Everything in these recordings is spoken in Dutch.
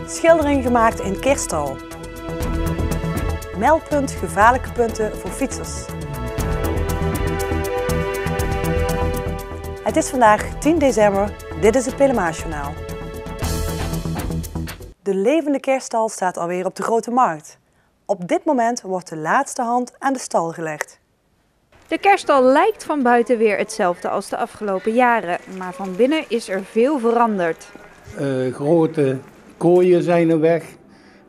Schildering gemaakt in Kerstal. Meldpunt gevaarlijke punten voor fietsers. Het is vandaag 10 december, dit is het Pelemaasjournaal. De levende kerststal staat alweer op de Grote Markt. Op dit moment wordt de laatste hand aan de stal gelegd. De kerststal lijkt van buiten weer hetzelfde als de afgelopen jaren, maar van binnen is er veel veranderd. Grote kooien zijn er weg.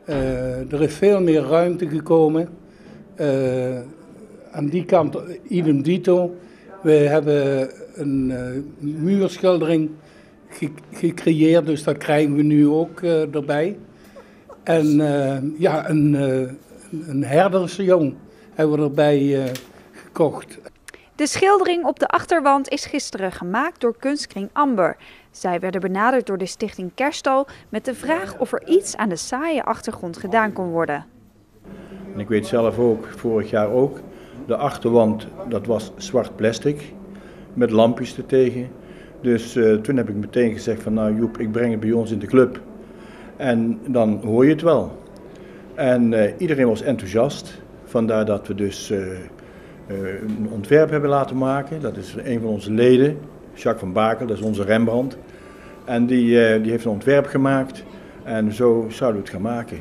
Er is veel meer ruimte gekomen. Aan die kant idem dito. We hebben een muurschildering gecreëerd, dus dat krijgen we nu ook erbij. En een herdersjong hebben we erbij gekocht. De schildering op de achterwand is gisteren gemaakt door Kunstkring Amber. Zij werden benaderd door de stichting Kerstal met de vraag of er iets aan de saaie achtergrond gedaan kon worden. En ik weet zelf ook, vorig jaar ook, de achterwand dat was zwart plastic met lampjes ertegen. Dus toen heb ik meteen gezegd van nou Joep, ik breng het bij ons in de club. En dan hoor je het wel. En iedereen was enthousiast. Vandaar dat we dus een ontwerp hebben laten maken. Dat is een van onze leden, Jacques van Bakel, dat is onze Rembrandt. En die heeft een ontwerp gemaakt en zo zouden we het gaan maken.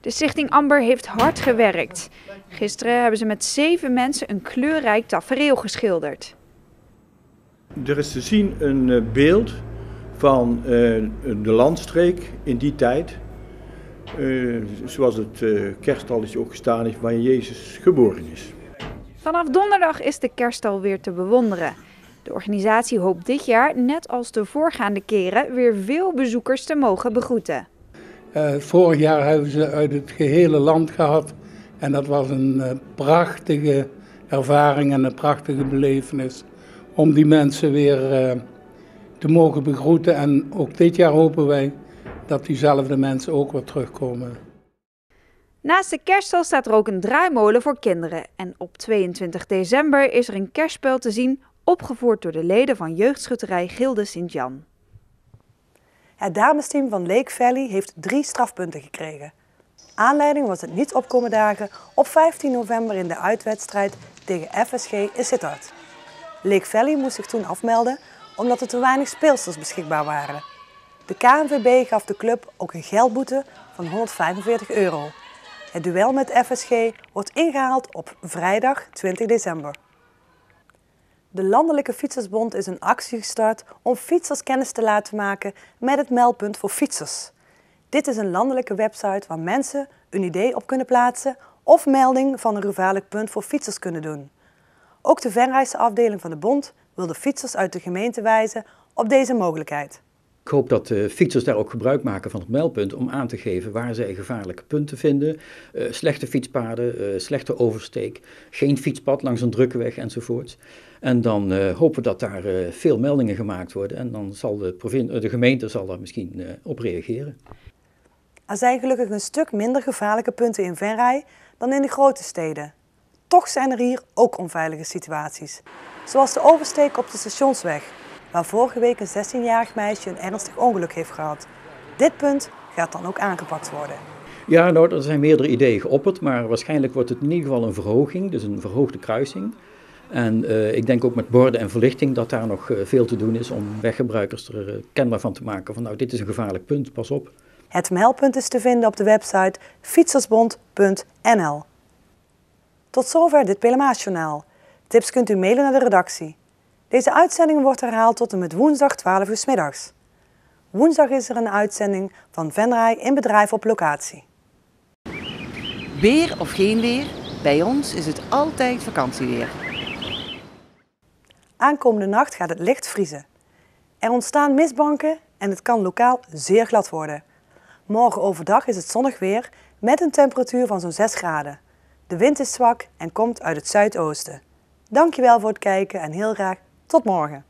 De stichting Amber heeft hard gewerkt. Gisteren hebben ze met 7 mensen een kleurrijk tafereel geschilderd. Er is te zien een beeld van de landstreek in die tijd. Zoals het kerststalletje ook gestaan heeft waar Jezus geboren is. Vanaf donderdag is de kerststal weer te bewonderen. De organisatie hoopt dit jaar, net als de voorgaande keren, weer veel bezoekers te mogen begroeten. Vorig jaar hebben ze uit het gehele land gehad. En dat was een prachtige ervaring en een prachtige belevenis. Om die mensen weer te mogen begroeten. En ook dit jaar hopen wij dat diezelfde mensen ook weer terugkomen. Naast de kerststal staat er ook een draaimolen voor kinderen. En op 22 december is er een kerstspel te zien, opgevoerd door de leden van jeugdschutterij Gilde Sint-Jan. Het damesteam van Lake Valley heeft 3 strafpunten gekregen. Aanleiding was het niet opkomen dagen op 15 november in de uitwedstrijd tegen FSG in Sittard. Lake Valley moest zich toen afmelden omdat er te weinig speelsters beschikbaar waren. De KNVB gaf de club ook een geldboete van €145. Het duel met FSG wordt ingehaald op vrijdag 20 december. De Landelijke Fietsersbond is een actie gestart om fietsers kennis te laten maken met het meldpunt voor fietsers. Dit is een landelijke website waar mensen een idee op kunnen plaatsen of melding van een gevaarlijk punt voor fietsers kunnen doen. Ook de Venrayse afdeling van de bond wil de fietsers uit de gemeente wijzen op deze mogelijkheid. Ik hoop dat de fietsers daar ook gebruik maken van het meldpunt om aan te geven waar zij gevaarlijke punten vinden. Slechte fietspaden, slechte oversteek, geen fietspad langs een drukke weg enzovoort. En dan hopen we dat daar veel meldingen gemaakt worden en dan zal de gemeente zal daar misschien op reageren. Er zijn gelukkig een stuk minder gevaarlijke punten in Venray dan in de grote steden. Toch zijn er hier ook onveilige situaties. Zoals de oversteek op de Stationsweg, waar vorige week een 16-jarig meisje een ernstig ongeluk heeft gehad. Dit punt gaat dan ook aangepakt worden. Ja, nou, er zijn meerdere ideeën geopperd, maar waarschijnlijk wordt het in ieder geval een verhoging, dus een verhoogde kruising. En ik denk ook met borden en verlichting dat daar nog veel te doen is om weggebruikers er kenbaar van te maken van nou, dit is een gevaarlijk punt, pas op. Het meldpunt is te vinden op de website fietsersbond.nl. Tot zover dit Pelemaasjournaal. Tips kunt u mailen naar de redactie. Deze uitzending wordt herhaald tot en met woensdag 12 uur 's middags. Woensdag is er een uitzending van Venray in bedrijf op locatie. Weer of geen weer, bij ons is het altijd vakantieweer. Aankomende nacht gaat het licht vriezen. Er ontstaan mistbanken en het kan lokaal zeer glad worden. Morgen overdag is het zonnig weer met een temperatuur van zo'n 6 graden. De wind is zwak en komt uit het zuidoosten. Dankjewel voor het kijken en heel graag tot morgen.